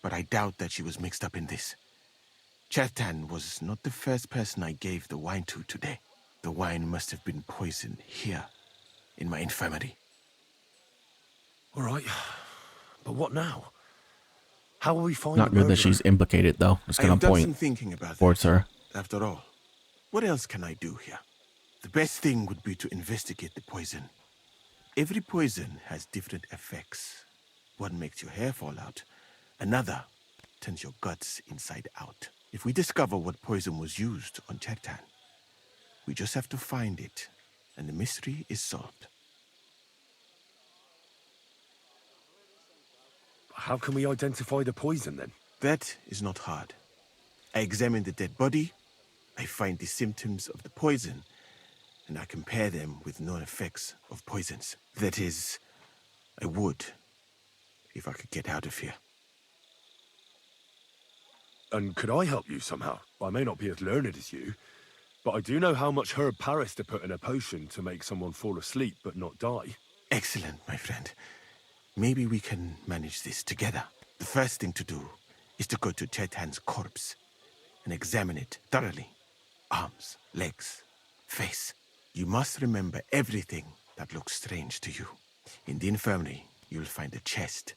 [SPEAKER 5] But I doubt that she was mixed up in this. Cheathrough was not the first person I gave the wine to today. The wine must have been poisoned here, in my infirmary.
[SPEAKER 3] All right. But what now? How will we find
[SPEAKER 1] Not
[SPEAKER 3] the
[SPEAKER 1] good that
[SPEAKER 3] murderer?
[SPEAKER 1] she's implicated, though. It's
[SPEAKER 5] I
[SPEAKER 1] gonna
[SPEAKER 5] have done some
[SPEAKER 1] point
[SPEAKER 5] thinking about
[SPEAKER 1] towards
[SPEAKER 5] that.
[SPEAKER 1] her.
[SPEAKER 5] After all, what else can I do here? The best thing would be to investigate the poison. Every poison has different effects. One makes your hair fall out. Another turns your guts inside out. If we discover what poison was used on Cheathrough, we just have to find it, and the mystery is solved.
[SPEAKER 3] How can we identify the poison, then?
[SPEAKER 5] That is not hard. I examine the dead body, I find the symptoms of the poison, and I compare them with known effects of poisons. That is, I would, if I could get out of here.
[SPEAKER 3] And could I help you somehow? I may not be as learned as you, but I do know how much herb Paris to put in a potion to make someone fall asleep but not die.
[SPEAKER 5] Excellent, my friend. Maybe we can manage this together. The first thing to do is to go to Cheathan's corpse and examine it thoroughly. Arms, legs, face. You must remember everything that looks strange to you. In the infirmary, you'll find a chest.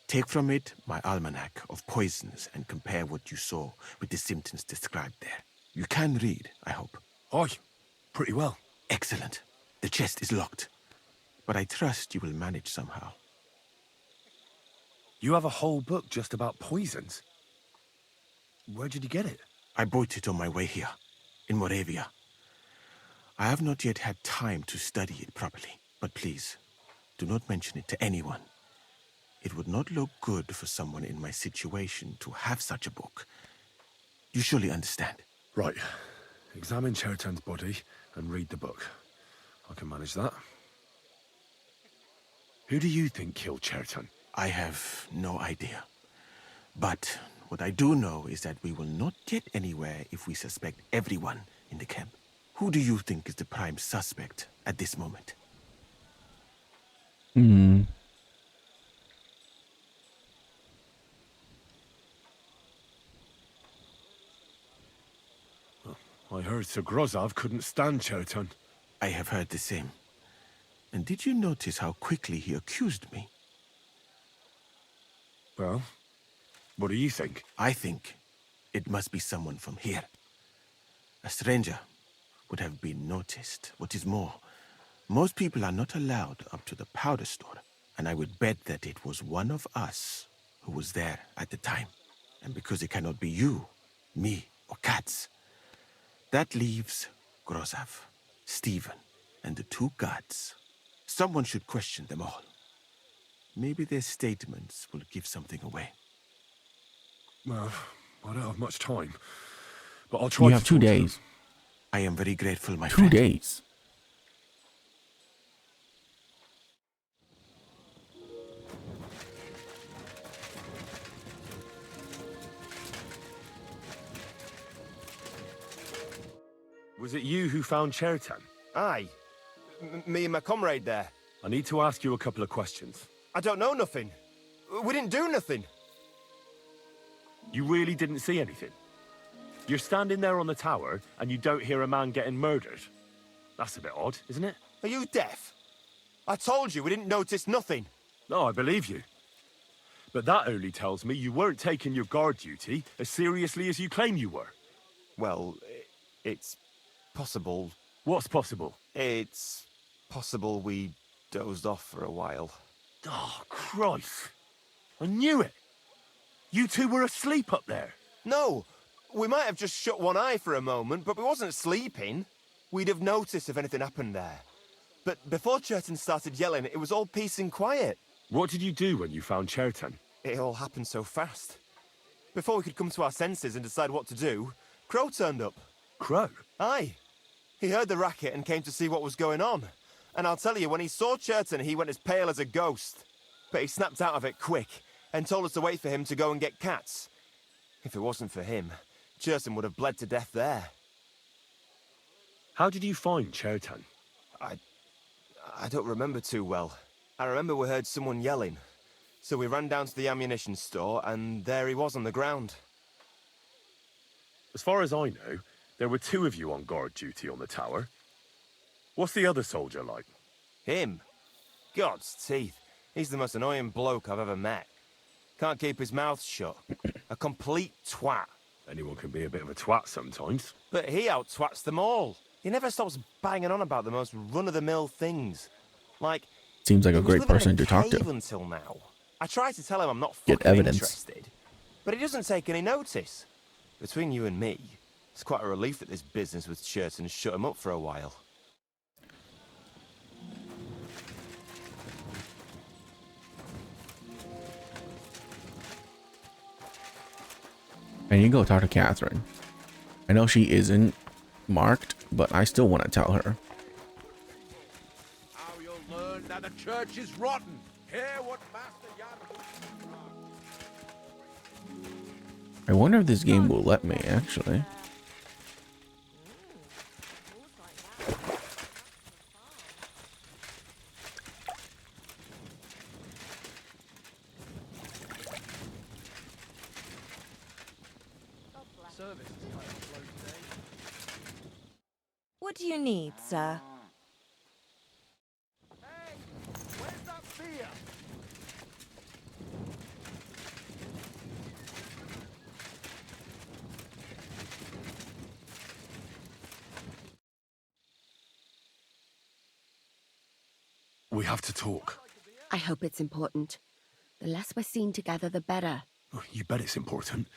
[SPEAKER 5] Take from it my almanac of poisons and compare what you saw with the symptoms described there. You can read, I hope.
[SPEAKER 3] Aye, pretty well.
[SPEAKER 5] Excellent. The chest is locked, but I trust you will manage somehow.
[SPEAKER 3] You have a whole book just about poisons. Where did you get it?
[SPEAKER 5] I bought it on my way here, in Moravia. I have not yet had time to study it properly, but please, do not mention it to anyone. It would not look good for someone in my situation to have such a book. You surely understand.
[SPEAKER 3] Right. Examine Cheathroug's body and read the book. I can manage that. Who do you think killed Cheathrow?
[SPEAKER 5] I have no idea. But what I do know is that we will not get anywhere if we suspect everyone in the camp. Who do you think is the prime suspect at this moment?
[SPEAKER 3] I heard Sir Grozov couldn't stand Cheathrow.
[SPEAKER 5] I have heard the same. And did you notice how quickly he accused me?
[SPEAKER 3] Well, what do you think?
[SPEAKER 5] I think it must be someone from here. A stranger would have been noticed. What is more, most people are not allowed up to the powder store, and I would bet that it was one of us who was there at the time. And because it cannot be you, me, or Katz, that leaves Grozov, Stephen, and the two guards. Someone should question them all. Maybe their statements will give something away.
[SPEAKER 3] Well, I don't have much time, but I'll try.
[SPEAKER 1] You have 2 days.
[SPEAKER 5] I am very grateful, my
[SPEAKER 1] 2
[SPEAKER 5] friend.
[SPEAKER 1] days.
[SPEAKER 3] Was it you who found Cheathrow?
[SPEAKER 11] Aye. Me and my comrade there.
[SPEAKER 3] I need to ask you a couple of questions.
[SPEAKER 11] I don't know nothing. We didn't do nothing.
[SPEAKER 3] You really didn't see anything? You're standing there on the tower and you don't hear a man getting murdered? That's a bit odd, isn't it?
[SPEAKER 11] Are you deaf? I told you we didn't notice nothing.
[SPEAKER 3] No, I believe you. But that only tells me you weren't taking your guard duty as seriously as you claim you were.
[SPEAKER 11] Well, it's possible.
[SPEAKER 3] What's possible?
[SPEAKER 11] It's possible we dozed off for a while.
[SPEAKER 3] Oh, Christ. I knew it. You two were asleep up there.
[SPEAKER 11] No, we might have just shut one eye for a moment, but we wasn't sleeping. We'd have noticed if anything happened there. But before Cheathrow started yelling, it was all peace and quiet.
[SPEAKER 3] What did you do when you found Chertan?
[SPEAKER 11] It all happened so fast. Before we could come to our senses and decide what to do, Crow turned up.
[SPEAKER 3] Crow?
[SPEAKER 11] Aye. He heard the racket and came to see what was going on. And I'll tell you, when he saw Chertan, he went as pale as a ghost. But he snapped out of it quick and told us to wait for him to go and get cats. If it wasn't for him, Chertan would have bled to death there.
[SPEAKER 3] How did you find Chertan?
[SPEAKER 11] I don't remember too well. I remember we heard someone yelling. So we ran down to the ammunition store, and there he was on the ground.
[SPEAKER 3] As far as I know, there were 2 of you on guard duty on the tower. What's the other soldier like?
[SPEAKER 11] Him? God's teeth. He's the most annoying bloke I've ever met. Can't keep his mouth shut. A complete twat.
[SPEAKER 3] Anyone can be a bit of a twat sometimes.
[SPEAKER 11] But he out-twats them all. He never stops banging on about the most run-of-the-mill things. Like,
[SPEAKER 1] Seems like a great person to talk to.
[SPEAKER 11] Until now. I try to tell him I'm not
[SPEAKER 1] Get
[SPEAKER 11] fucking
[SPEAKER 1] evidence.
[SPEAKER 11] interested, but he doesn't take any notice. Between you and me, it's quite a relief that this business with Chertan shut him up for a while.
[SPEAKER 1] And you go talk to Catherine. I know she isn't marked, but I still want to tell her.
[SPEAKER 12] How you'll learn that the church is rotten. Hear what Master Jan...
[SPEAKER 1] I wonder if this game will let me, actually.
[SPEAKER 13] What do you need, sir?
[SPEAKER 12] Hey, where's that beer?
[SPEAKER 3] We have to talk.
[SPEAKER 14] I hope it's important. The less we're seen together, the better.
[SPEAKER 3] Oh, you bet it's important.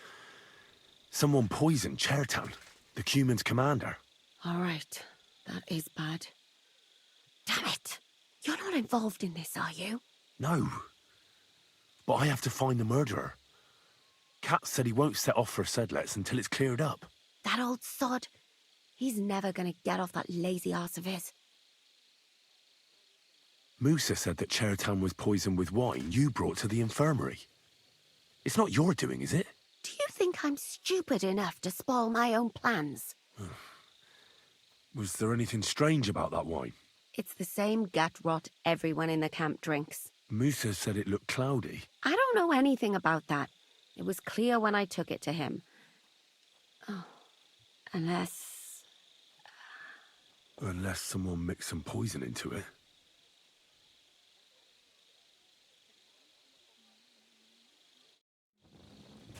[SPEAKER 3] Someone poisoned Chertan, the Cuman's commander.
[SPEAKER 14] All right. That is bad. Damn it! You're not involved in this, are you?
[SPEAKER 3] No. But I have to find the murderer. Kat said he won't set off for Sedlets until it's cleared up.
[SPEAKER 14] That old sod. He's never gonna get off that lazy arse of his.
[SPEAKER 3] Musa said that Chertan was poisoned with wine you brought to the infirmary. It's not your doing, is it?
[SPEAKER 14] Do you think I'm stupid enough to spoil my own plans?
[SPEAKER 3] Was there anything strange about that wine?
[SPEAKER 14] It's the same gut rot everyone in the camp drinks.
[SPEAKER 3] Musa said it looked cloudy.
[SPEAKER 14] I don't know anything about that. It was clear when I took it to him. Oh, unless...
[SPEAKER 3] Unless someone mixed some poison into it.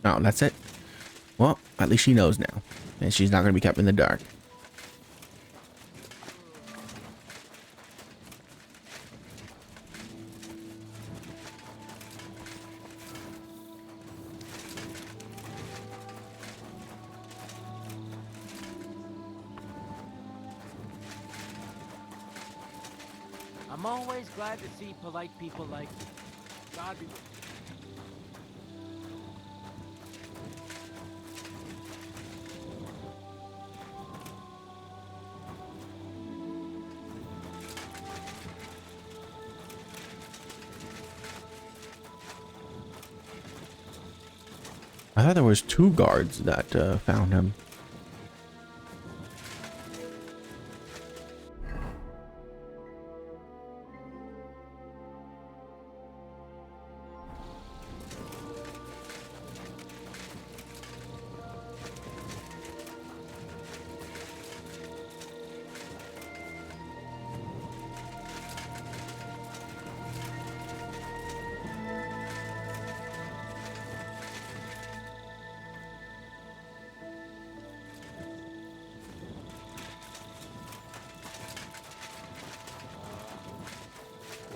[SPEAKER 1] Oh, that's it? Well, at least she knows now. And she's not going to be kept in the dark.
[SPEAKER 10] I'm always glad to see polite people like you. God be with you.
[SPEAKER 1] I thought there was 2 guards that found him.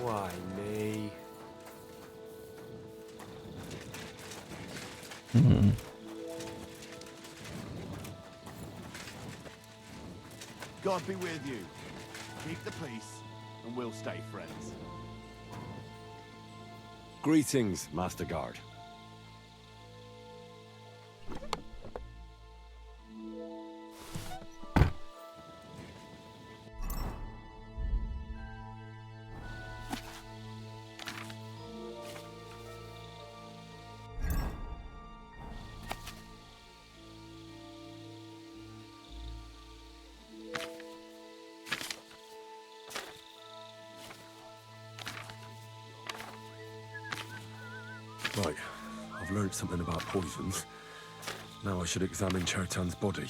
[SPEAKER 11] Why me?
[SPEAKER 12] God be with you. Keep the peace, and we'll stay friends.
[SPEAKER 3] Greetings, Master Guard. Right, I've learned something about poisons. Now I should examine Chertan's body.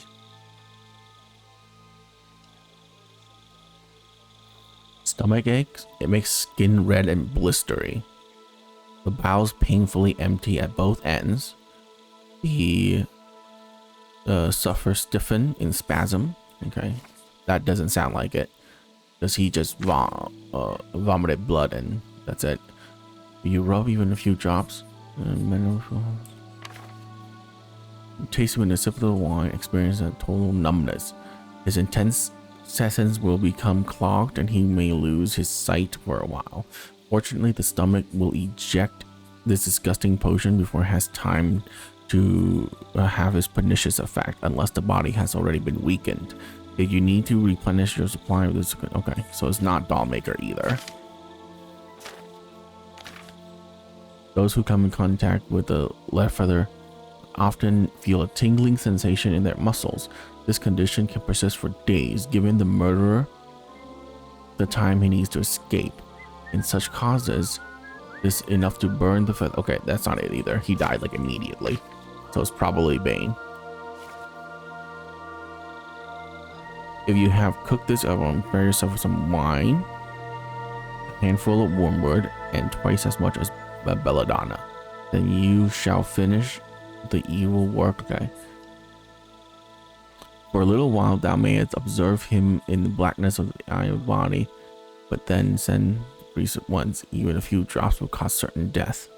[SPEAKER 1] Stomach aches. It makes skin red and blistery. The bowels painfully empty at both ends. He suffers stiffen in spasm. Okay, that doesn't sound like it. Does he just vomited blood and that's it? You rub even a few drops. Taste when a sip of the wine, experience a total numbness. His intense intestines will become clogged and he may lose his sight for a while. Fortunately, the stomach will eject this disgusting potion before it has time to have its pernicious effect, unless the body has already been weakened. If you need to replenish your supply of this, okay, so it's not Dollmaker either. Those who come in contact with the left feather often feel a tingling sensation in their muscles. This condition can persist for days, giving the murderer the time he needs to escape. In such causes, this enough to burn the feather. Okay, that's not it either. He died like immediately, so it's probably Bane. If you have cooked this everyone, prepare yourself with some wine, a handful of wormwood, and twice as much as belladonna. Then you shall finish the evil work. Okay. For a little while thou mayest observe him in the blackness of the eye of body, but then send priest at once. Even a few drops will cause certain death.